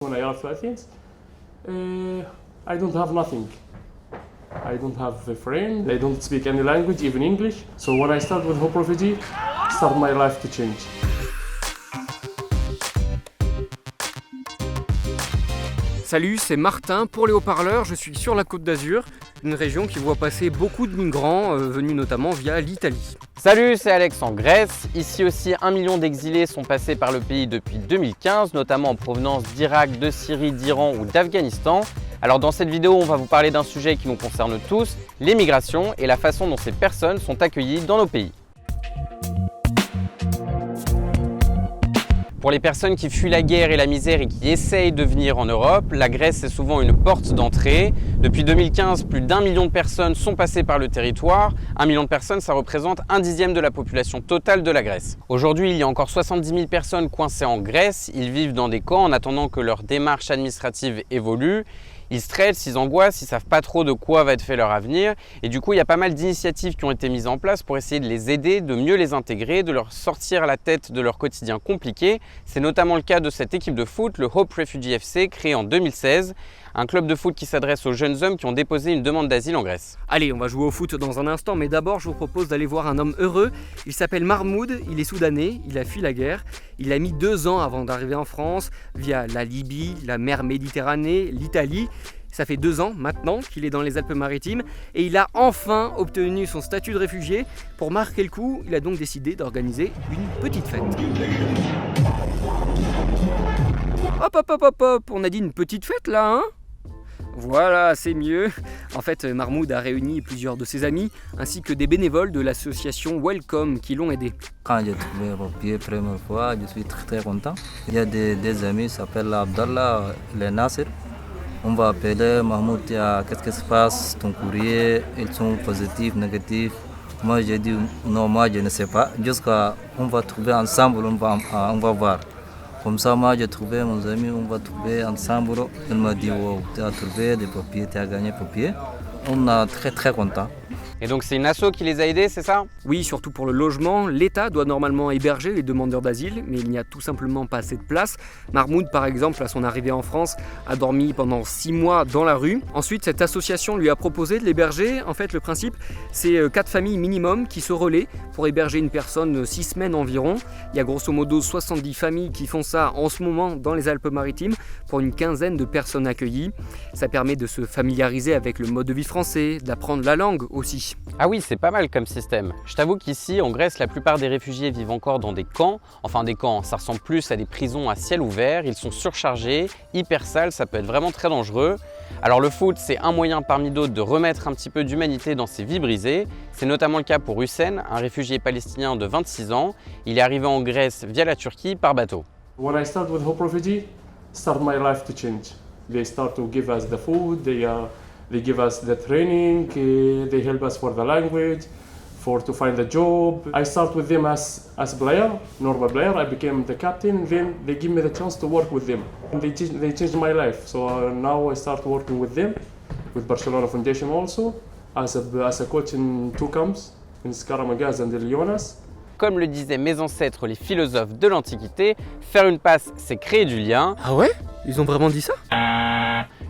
When I arrived to Athens, I don't have nothing. I don't have a friend. I don't speak any language, even English. So when I start with Hope Refugee, start my life to change. Salut, c'est Martin pour les haut-parleurs. Je suis sur la Côte d'Azur, une région qui voit passer beaucoup de migrants venus notamment via l'Italie. Salut, c'est Alex en Grèce. Ici aussi, 1 million d'exilés sont passés par le pays depuis 2015, notamment en provenance d'Irak, de Syrie, d'Iran ou d'Afghanistan. Alors dans cette vidéo, on va vous parler d'un sujet qui nous concerne tous, l'immigration et la façon dont ces personnes sont accueillies dans nos pays. Pour les personnes qui fuient la guerre et la misère et qui essayent de venir en Europe, la Grèce est souvent une porte d'entrée. Depuis 2015, plus d'1 million de personnes sont passées par le territoire. 1 million de personnes, ça représente 1/10 de la population totale de la Grèce. Aujourd'hui, il y a encore 70 000 personnes coincées en Grèce. Ils vivent dans des camps en attendant que leur démarche administrative évolue. Ils stressent, ils angoissent, ils ne savent pas trop de quoi va être fait leur avenir. Et du coup, il y a pas mal d'initiatives qui ont été mises en place pour essayer de les aider, de mieux les intégrer, de leur sortir la tête de leur quotidien compliqué. C'est notamment le cas de cette équipe de foot, le Hope Refugee FC, créé en 2016. Un club de foot qui s'adresse aux jeunes hommes qui ont déposé une demande d'asile en Grèce. Allez, on va jouer au foot dans un instant, mais d'abord je vous propose d'aller voir un homme heureux. Il s'appelle Mahmoud, il est soudanais, il a fui la guerre. Il a mis 2 ans avant d'arriver en France, via la Libye, la mer Méditerranée, l'Italie. Ça fait 2 ans maintenant qu'il est dans les Alpes-Maritimes et il a enfin obtenu son statut de réfugié. Pour marquer le coup, il a donc décidé d'organiser une petite fête. Hop hop hop hop hop, on a dit une petite fête là, hein ? Voilà, c'est mieux. En fait, Mahmoud a réuni plusieurs de ses amis ainsi que des bénévoles de l'association Welcome qui l'ont aidé. Quand j'ai trouvé mon pied la première fois, je suis très content. Il y a des amis qui s'appellent Abdallah et Nasser. On va appeler Mahmoud, qu'est-ce qui se passe, ton courrier, ils sont positifs, négatifs. Moi j'ai dit non, moi je ne sais pas. Jusqu'à on va trouver ensemble, on va voir. Comme ça, moi j'ai trouvé mon ami, on va trouver ensemble. Il m'a dit oh, tu as trouvé des papiers, tu as gagné des papiers. On est très content. Et donc c'est une asso qui les a aidés, c'est ça ? Oui, surtout pour le logement. L'État doit normalement héberger les demandeurs d'asile, mais il n'y a tout simplement pas assez de place. Mahmoud, par exemple, à son arrivée en France, a dormi pendant 6 mois dans la rue. Ensuite, cette association lui a proposé de l'héberger. En fait, le principe, c'est 4 familles minimum qui se relaient pour héberger une personne 6 semaines environ. Il y a grosso modo 70 familles qui font ça en ce moment dans les Alpes-Maritimes pour une quinzaine de personnes accueillies. Ça permet de se familiariser avec le mode de vie français, d'apprendre la langue aussi. Ah oui, c'est pas mal comme système. Je t'avoue qu'ici, en Grèce, la plupart des réfugiés vivent encore dans des camps. Enfin des camps, ça ressemble plus à des prisons à ciel ouvert. Ils sont surchargés, hyper sales, ça peut être vraiment très dangereux. Alors le foot, c'est un moyen parmi d'autres de remettre un petit peu d'humanité dans ces vies brisées. C'est notamment le cas pour Hussein, un réfugié palestinien de 26 ans. Il est arrivé en Grèce via la Turquie par bateau. When I start with Hope Refugee, start my life to change. They start to give us the food, they give us the training, they help us for the language, to find a job. I start with them as player, normal player. I became the captain. Then they give me the chance to work with them. And they changed my life. So now I start working with them, with Barcelona Foundation also, as a coach in 2 camps, in Scaramagaz and Lyonas. Comme le disaient mes ancêtres, les philosophes de l'Antiquité, faire une passe, c'est créer du lien. Ah ouais ? Ils ont vraiment dit ça ?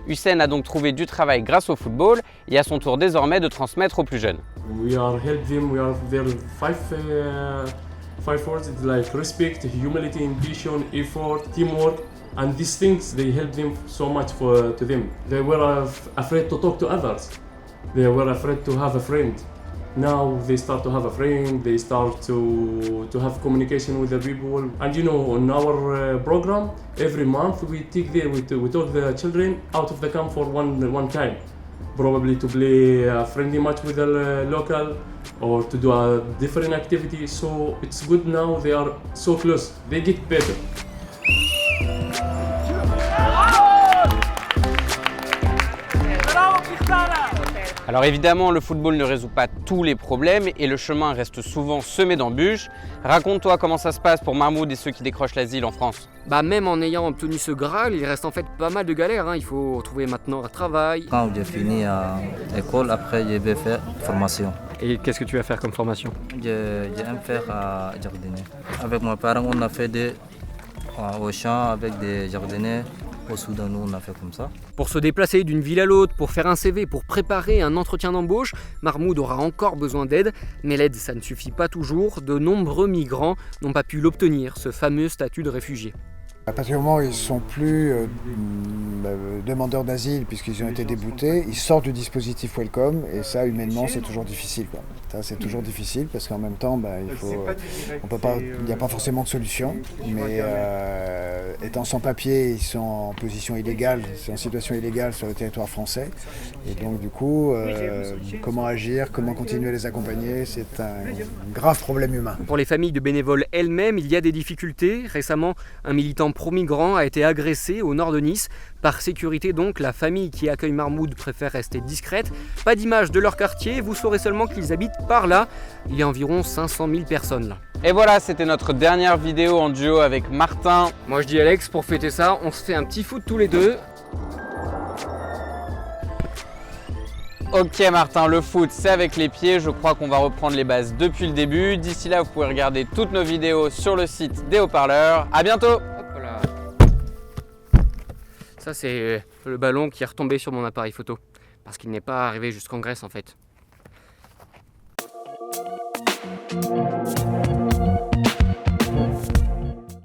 Hussein a donc trouvé du travail grâce au football et à son tour désormais de transmettre aux plus jeunes. We are help them. We are there 5 words like respect, humility, ambition, effort, teamwork, and these things they help them so much to them. They were afraid to talk to others. They were afraid to have a friend. Now they start to have a friend. They start to have communication with the people. And you know, on our program, every month we take we take the children out of the camp for one time, probably to play a friendly match with the local or to do a different activity. So it's good now. They are so close. They get better. Alors évidemment, le football ne résout pas tous les problèmes et le chemin reste souvent semé d'embûches. Raconte-toi comment ça se passe pour Mahmoud et ceux qui décrochent l'asile en France. Même en ayant obtenu ce Graal, il reste en fait pas mal de galères. Il faut trouver maintenant un travail. Quand j'ai fini à l'école, après je vais faire formation. Et qu'est-ce que tu vas faire comme formation ? J'aime faire jardiner. Avec mes parents, on a fait au champ avec des jardiniers. Au Soudan, nous, on a fait comme ça. Pour se déplacer d'une ville à l'autre, pour faire un CV, pour préparer un entretien d'embauche, Mahmoud aura encore besoin d'aide. Mais l'aide, ça ne suffit pas toujours. De nombreux migrants n'ont pas pu l'obtenir, ce fameux statut de réfugié. À partir du moment où ils ne sont plus demandeurs d'asile puisqu'ils ont été déboutés, ils sortent du dispositif Welcome et ça, humainement, c'est toujours difficile, quoi. Ça, c'est toujours difficile parce qu'en même temps, il n'y a pas forcément de solution. Mais étant sans papier, ils sont en position illégale, c'est en situation illégale sur le territoire français. Et donc du coup, comment agir, comment continuer à les accompagner, c'est un grave problème humain. Pour les familles de bénévoles elles-mêmes, il y a des difficultés. Récemment, un militant pro-migrant a été agressé au nord de Nice. Par sécurité donc, la famille qui accueille Mahmoud préfère rester discrète. Pas d'image de leur quartier, vous saurez seulement qu'ils habitent par là. Il y a environ 500 000 personnes là. Et voilà, c'était notre dernière vidéo en duo avec Martin. Moi je dis Alex, pour fêter ça, on se fait un petit foot tous les deux. Ok Martin, le foot c'est avec les pieds, je crois qu'on va reprendre les bases depuis le début. D'ici là, vous pouvez regarder toutes nos vidéos sur le site des haut-parleurs. À bientôt. Hop là. Ça c'est le ballon qui est retombé sur mon appareil photo. Parce qu'il n'est pas arrivé jusqu'en Grèce en fait.